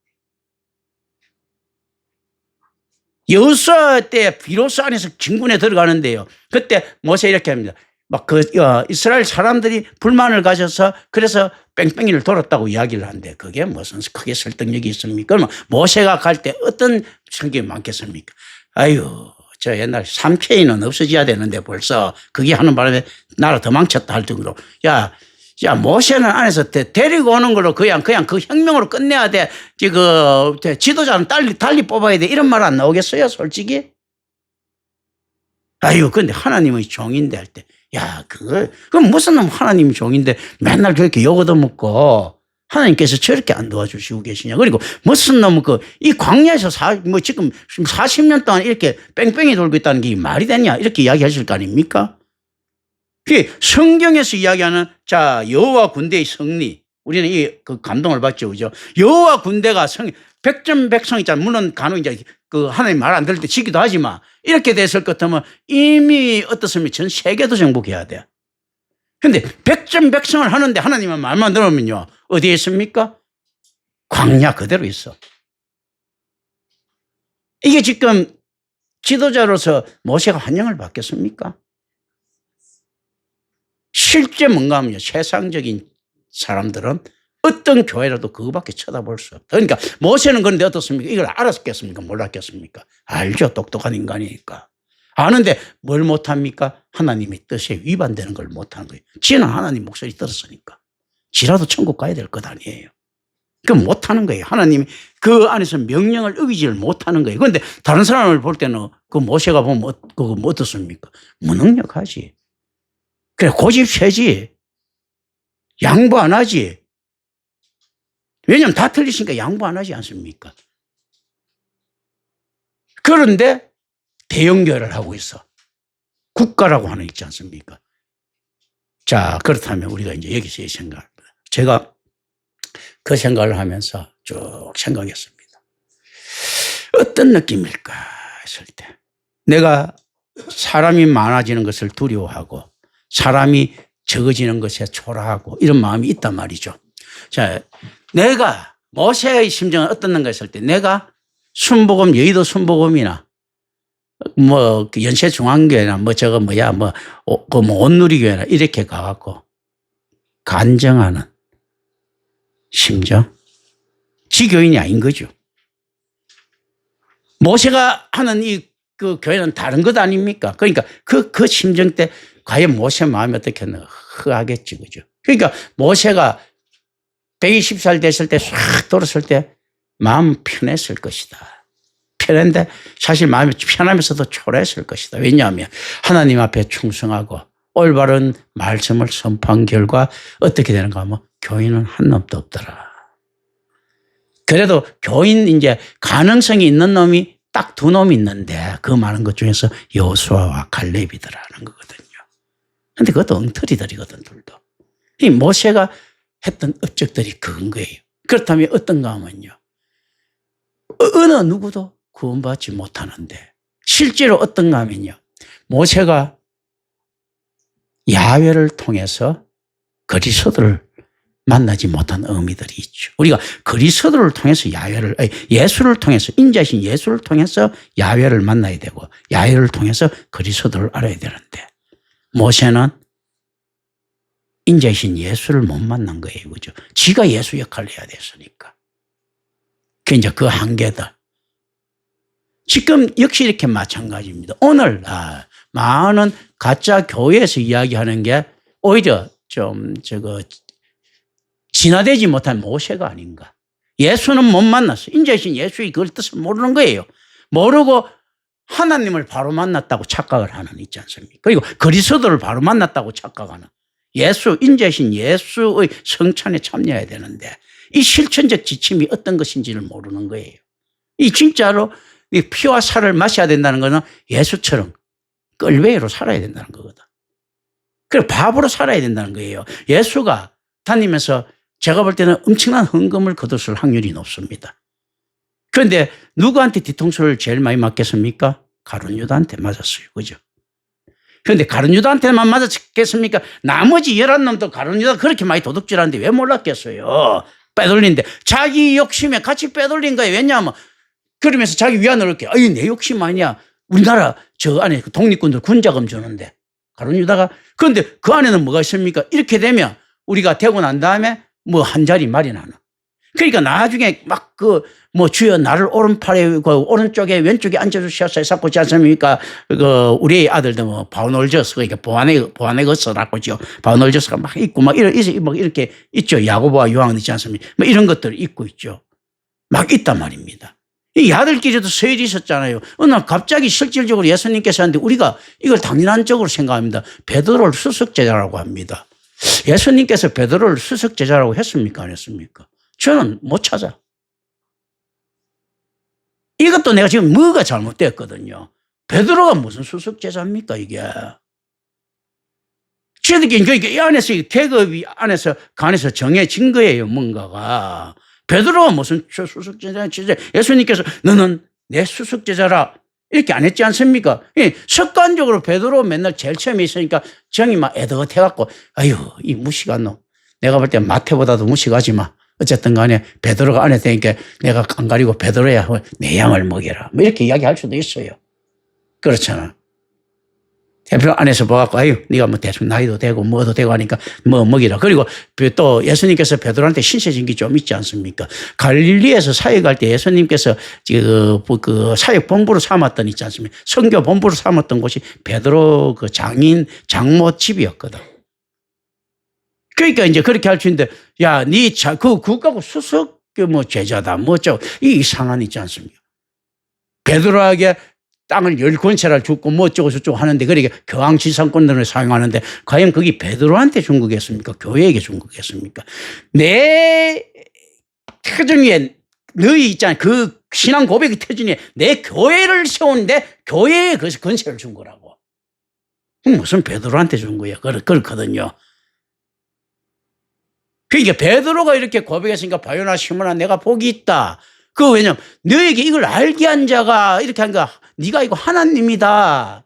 여호수아 때 비로소 안에서 진군에 들어가는데요. 그때 모세 이렇게 합니다. 이스라엘 사람들이 불만을 가져서 그래서 뺑뺑이를 돌았다고 이야기를 하는데 그게 무슨 크게 설득력이 있습니까? 그러면 모세가 갈 때 어떤 성경이 많겠습니까? 아유, 저 옛날 3K는 없어져야 되는데 벌써 그게 하는 바람에 나라 도망쳤다 할 정도로 야, 모세는 안에서 데리고 오는 걸로 그냥 그 혁명으로 끝내야 돼. 지도자는 달리 뽑아야 돼. 이런 말 안 나오겠어요, 솔직히? 아유, 근데 하나님의 종인데 할 때. 야, 그럼 무슨 놈 하나님 종인데 맨날 저렇게 욕 얻어먹고 하나님께서 저렇게 안 도와주시고 계시냐. 그리고 무슨 놈 이 광야에서 지금 40년 동안 이렇게 뺑뺑이 돌고 있다는 게 말이 되냐. 이렇게 이야기하실 거 아닙니까? 성경에서 이야기하는 자, 여호와 군대의 승리. 우리는 그 감동을 받죠. 그죠? 여호와 군대가 백전 백성 있잖아. 물론 간혹 이제 하나님 말 안 들을 때 지기도 하지만 이렇게 됐을 것 같으면 이미 어떻습니까? 전 세계도 정복해야 돼. 근데 백전 백성을 하는데 하나님의 말만 들으면요. 어디에 있습니까? 광야 그대로 있어. 이게 지금 지도자로서 모세가 환영을 받겠습니까? 실제 뭔가 하면요. 세상적인 사람들은 어떤 교회라도 그거밖에 쳐다볼 수 없다. 그러니까 모세는 그런데 어떻습니까? 이걸 알았겠습니까? 몰랐겠습니까? 알죠. 똑똑한 인간이니까. 아는데 뭘 못합니까? 하나님의 뜻에 위반되는 걸 못하는 거예요. 지는 하나님 목소리 들었으니까. 지라도 천국 가야 될 것 아니에요. 그건 못하는 거예요. 하나님이 그 안에서 명령을 어기지를 못하는 거예요. 그런데 다른 사람을 볼 때는 그 모세가 보면 그거 뭐 어떻습니까? 무능력하지. 그래 고집세지. 양보 안 하지. 왜냐하면 다 틀리시니까 양보 안 하지 않습니까? 그런데 대형교회를 하고 있어. 국가라고 하는 있지 않습니까? 자, 그렇다면 우리가 이제 여기서 이 생각을, 제가 그 생각을 하면서 쭉 생각했습니다. 어떤 느낌일까 했을 때, 내가 사람이 많아지는 것을 두려워하고 사람이 적어지는 것에 초라하고 이런 마음이 있단 말이죠. 자, 내가 모세의 심정은 어떻는가 했을 때, 내가 순복음, 여의도 순복음이나 뭐 연세중앙교회나 뭐 저거 뭐야 뭐 온누리교회나 이렇게 가갖고 간증하는 심정, 지교인이 아닌 거죠. 모세가 하는 그 교회는 다른 것 아닙니까? 그러니까 그 심정 때 과연 모세 마음이 어떻겠나, 허하겠지, 그죠? 그러니까 모세가 120살 됐을 때 싹 돌았을 때 마음 편했을 것이다. 편한데 사실 마음이 편하면서도 초라했을 것이다. 왜냐하면 하나님 앞에 충성하고 올바른 말씀을 선포한 결과 어떻게 되는가 하면 교인은 한 놈도 없더라. 그래도 교인 이제 가능성이 있는 놈이 딱 두 놈이 있는데 그 많은 것 중에서 여호수아와 갈렙이더라는 거거든요. 그런데 그것도 엉터리들이거든, 둘도. 이 모세가 했던 업적들이 그건 거예요. 그렇다면 어떤가 하면요, 어느 누구도 구원받지 못하는데 실제로 어떤가 하면요, 모세가 야훼를 통해서 그리스도를 만나지 못한 의미들이 있죠. 우리가 그리스도를 통해서 예수를 통해서, 인자신 예수를 통해서 야훼를 만나야 되고 야훼를 통해서 그리스도를 알아야 되는데 모세는 인자신 예수를 못 만난 거예요. 그죠? 지가 예수 역할을 해야 됐으니까. 그게 이제 그 한계다. 지금 역시 이렇게 마찬가지입니다. 오늘 많은 가짜 교회에서 이야기하는 게 오히려 좀 진화되지 못한 모세가 아닌가. 예수는 못 만났어. 인자신 예수의 그걸 뜻을 모르는 거예요. 모르고 하나님을 바로 만났다고 착각을 하는 있지 않습니까? 그리고 그리스도를 바로 만났다고 착각하는, 인자신 예수의 성찬에 참여해야 되는데 이 실천적 지침이 어떤 것인지를 모르는 거예요. 이 진짜로 이 피와 살을 마셔야 된다는 것은 예수처럼 껄배로 살아야 된다는 거거든. 그리고 밥으로 살아야 된다는 거예요. 예수가 다니면서 제가 볼 때는 엄청난 헌금을 거뒀을 확률이 높습니다. 그런데 누구한테 뒤통수를 제일 많이 맞겠습니까? 가룟 유다한테 맞았어요. 그죠? 그런데 가룟 유다한테만 맞았겠습니까? 나머지 11놈도 가룟 유다 그렇게 많이 도둑질하는데 왜 몰랐겠어요? 빼돌린데 자기 욕심에 같이 빼돌린 거예요. 왜냐하면 그러면서 자기 위안을 얻게, 아유 내 욕심 아니야. 우리나라 저 안에 독립군들 군자금 주는데 가룟 유다가. 그런데 그 안에는 뭐가 있습니까? 이렇게 되면 우리가 되고 난 다음에 뭐 한 자리 마련하는. 그러니까 나중에 막 주여 나를 오른팔에 오른쪽에 왼쪽에 앉아주셔서 해서 있지 않습니까? 우리 아들도 뭐 바우놀저스, 그러니까 보아네 것을 낳고죠. 바우놀저스가 막 있고 막 이렇게 있죠. 야고보와 요한 있지 않습니까? 뭐 이런 것들 있고 있죠. 막 있단 말입니다. 이 아들끼리도 서열이 있었잖아요. 어느 날 갑자기 실질적으로 예수님께서 하는데 우리가 이걸 당연한적으로 생각합니다. 베드로를 수석제자라고 합니다. 예수님께서 베드로를 수석제자라고 했습니까? 안 했습니까? 저는 못 찾아. 이것도 내가 지금 뭐가 잘못됐거든요. 베드로가 무슨 수석제자입니까, 이게? 저들끼리 그러니까 이 안에서 계급이 안에서 간에서 정해진 거예요, 뭔가가. 베드로가 무슨 수석제자? 예수님께서 너는 내 수석제자라 이렇게 안 했지 않습니까? 습관적으로 베드로 맨날 제일 처음에 있으니까 정이 막 애덕해갖고 아유 이 무식한 놈. 내가 볼 때 마태보다도 무식하지 마. 어쨌든 간에 베드로가 안에 되니까 내가 안 가리고 베드로야 내 양을 먹여라. 뭐 이렇게 이야기할 수도 있어요. 그렇잖아. 대표 안에서 봐갖고 아유 네가 뭐 대충 나이도 되고 뭐도 되고 하니까 뭐 먹이라. 그리고 또 예수님께서 베드로한테 신세진 게 좀 있지 않습니까? 갈릴리에서 사역할 때 예수님께서 그 사역 본부로 삼았던 있지 않습니까? 선교 본부로 삼았던 곳이 베드로 그 장모 집이었거든. 그러니까 이제 그렇게 할 수 있는데 야 네 그거하고 수석 제자다 이 이상한 있지 않습니까? 베드로에게 땅을 10권세를 줬고 뭐 어쩌고 저쩌고 하는데 그러니까 교황지상권들을 사용하는데 과연 그게 베드로한테 준 거겠습니까? 교회에게 준 거겠습니까? 내 터전위에 너희 있잖아요. 그 신앙 고백의 터전위에 내 교회를 세우는데 교회에 그 권세를 준 거라고. 무슨 베드로한테 준 거야. 그렇거든요. 그러니까 베드로가 이렇게 고백했으니까 바요나 시몬아 내가 복이 있다. 그거 왜냐면 너에게 이걸 알게 한 자가 이렇게 한 거야. 네가 이거 하나님이다.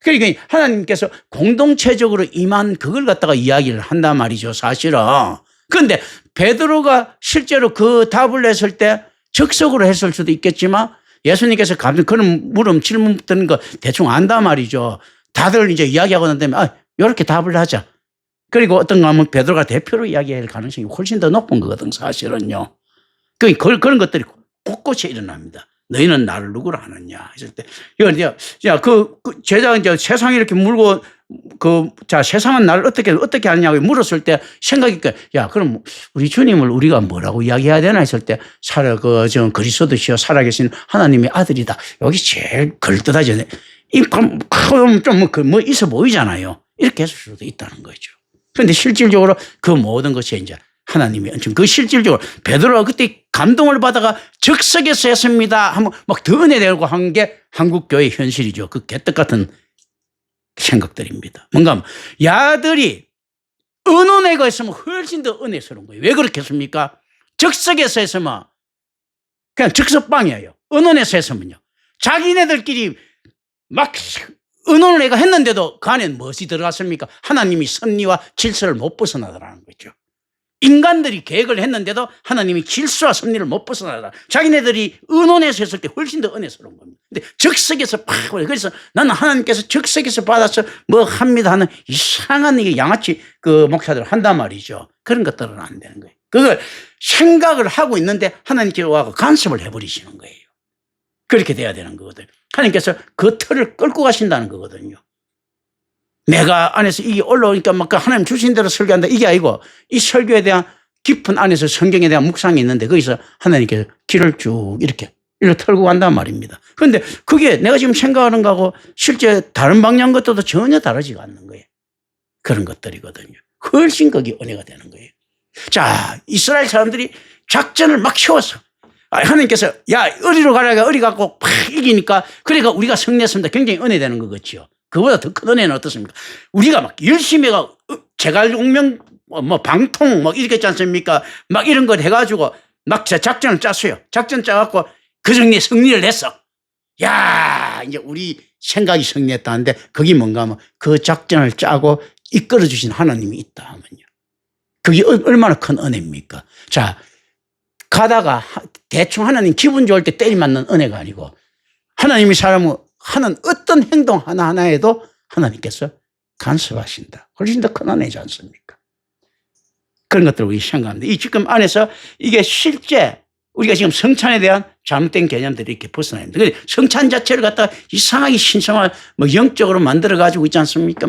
그러니까 하나님께서 공동체적으로 임한 그걸 갖다가 이야기를 한단 말이죠, 사실은. 그런데 베드로가 실제로 그 답을 했을 때 적석으로 했을 수도 있겠지만 예수님께서 그런 질문 드는 거 대충 안단 말이죠. 다들 이제 이야기하고 난 다음에 이렇게 답을 하자. 그리고 어떤가 하면 베드로가 대표로 이야기할 가능성이 훨씬 더 높은 거거든, 사실은요. 그런 것들이 곳곳에 일어납니다. 너희는 나를 누구로 하느냐 했을 때, 제자가 이제 세상이 이렇게 물고, 세상은 나를 어떻게 하느냐고 물었을 때 생각이, 그럼 우리 주님을 우리가 뭐라고 이야기해야 되나 했을 때, 그리스도시여 살아계신 하나님의 아들이다. 여기 제일 걸떠다죠. 그럼 좀 있어 보이잖아요. 이렇게 했을 수도 있다는 거죠. 그런데 실질적으로 그 모든 것이 이제 하나님이 실질적으로 베드로가 그때 감동을 받아가 적석에서 했습니다 하면 막 더 은혜되고 한 게 한국교회의 현실이죠. 그 개떡 같은 생각들입니다. 뭔가 하면 야들이 은은회가 있으면 훨씬 더 은혜스러운 거예요. 왜 그렇겠습니까? 적석에서 했으면 그냥 적석방이에요. 은은회에서 했으면요. 자기네들끼리 막 은은회가 했는데도 그 안에는 무엇이 들어갔습니까? 하나님이 섭리와 질서를 못 벗어나더라는 거죠. 인간들이 계획을 했는데도 하나님이 질서와 섭리를 못 벗어나더라. 자기네들이 의논해서 했을 때 훨씬 더 은혜스러운 겁니다. 근데 적석에서 그래서 나는 하나님께서 적석에서 받아서 뭐 합니다 하는 이상한 이게 양아치 목사들 한단 말이죠. 그런 것들은 안 되는 거예요. 그걸 생각을 하고 있는데 하나님께서 와서 간섭을 해버리시는 거예요. 그렇게 돼야 되는 거거든요. 하나님께서 그 틀을 끌고 가신다는 거거든요. 내가 안에서 이게 올라오니까 막 하나님 주신 대로 설교한다 이게 아니고 이 설교에 대한 깊은 안에서 성경에 대한 묵상이 있는데 거기서 하나님께서 길을 쭉 이렇게 털고 간단 말입니다. 그런데 그게 내가 지금 생각하는 거하고 실제 다른 방향 것들도 전혀 다르지가 않는 거예요. 그런 것들이거든요. 훨씬 거기 은혜가 되는 거예요. 자, 이스라엘 사람들이 작전을 막 세웠어. 하나님께서 어리로 가라가 어리 갖고 팍 이기니까 그러니까 우리가 승리했습니다. 굉장히 은혜되는 거겠죠. 그보다 더 큰 은혜는 어떻습니까? 우리가 막 열심히 제갈공명 방통 이렇게 있지 않습니까? 막 이런 걸 해가지고 막 작전을 짰어요. 작전 짜갖고 그 정리에 승리를 했어. 이제 우리 생각이 승리했다는데 그게 뭔가 하면 그 작전을 짜고 이끌어 주신 하나님이 있다 하면요. 그게 얼마나 큰 은혜입니까? 자, 가다가 대충 하나님 기분 좋을 때 때리 맞는 은혜가 아니고 하나님이 사람을 하는 어떤 행동 하나하나에도 하나님께서 간섭하신다. 훨씬 더 큰 은혜지 않습니까? 그런 것들을 우리 생각합니다. 이 지금 안에서 이게 실제 우리가 지금 성찬에 대한 잘못된 개념들이 이렇게 벗어납니다. 성찬 자체를 갖다가 이상하게 신성한 영적으로 만들어가지고 있지 않습니까?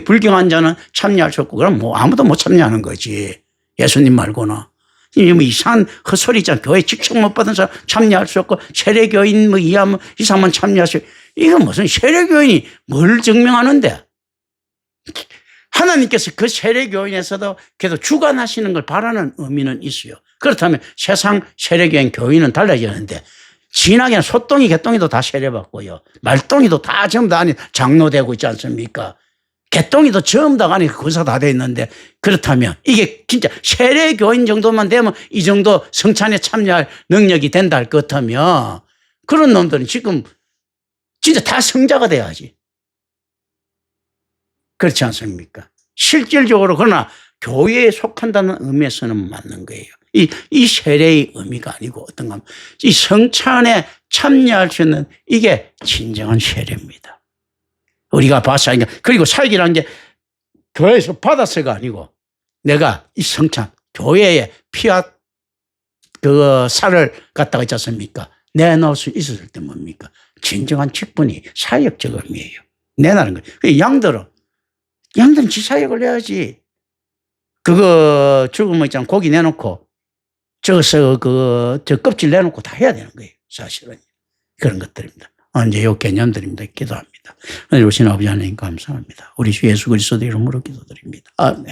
불경한 자는 참여할 수 없고 그럼 아무도 못 참여하는 거지. 예수님 말고는. 이상한 헛소리 있잖아. 교회 직책 못 받은 사람 참여할 수 없고 세례교인 이하면 이상만 참여할 수 없고 이거 무슨 세례교인이 뭘 증명하는데 하나님께서 그 세례교인에서도 그래도 주관하시는 걸 바라는 의미는 있어요. 그렇다면 세상 세례교인 교인은 달라지는데 진하게는 소똥이 개똥이도 다 세례받고요. 말똥이도 다 전부 다 안에 장로되고 있지 않습니까? 개똥이도 전부 다 안에 군사 다 돼 있는데 그렇다면 이게 진짜 세례교인 정도만 되면 이 정도 성찬에 참여할 능력이 된다 할 것 같으면 그런 놈들은 지금 진짜 다 성자가 돼야지. 그렇지 않습니까? 실질적으로 그러나 교회에 속한다는 의미에서는 맞는 거예요. 이 세례의 의미가 아니고 어떤가 하면 이 성찬에 참여할 수 있는 이게 진정한 세례입니다. 우리가 봤어요. 그리고 살기라는 게 교회에서 받았어가 아니고 내가 이 성찬, 교회에 피와 살을 갖다가 있지 않습니까? 내놓을 수 있었을 때 뭡니까? 진정한 직분이 사역적 의미예요. 내놔는 거예요. 양들은 지 사역을 해야지. 죽으면 있잖아. 고기 내놓고 저 껍질 내놓고 다 해야 되는 거예요. 사실은. 그런 것들입니다. 이제 요 개념들입니다. 기도합니다. 오신 아버지 하나님 감사합니다. 우리 주 예수 그리스도 이름으로 기도드립니다. 아멘.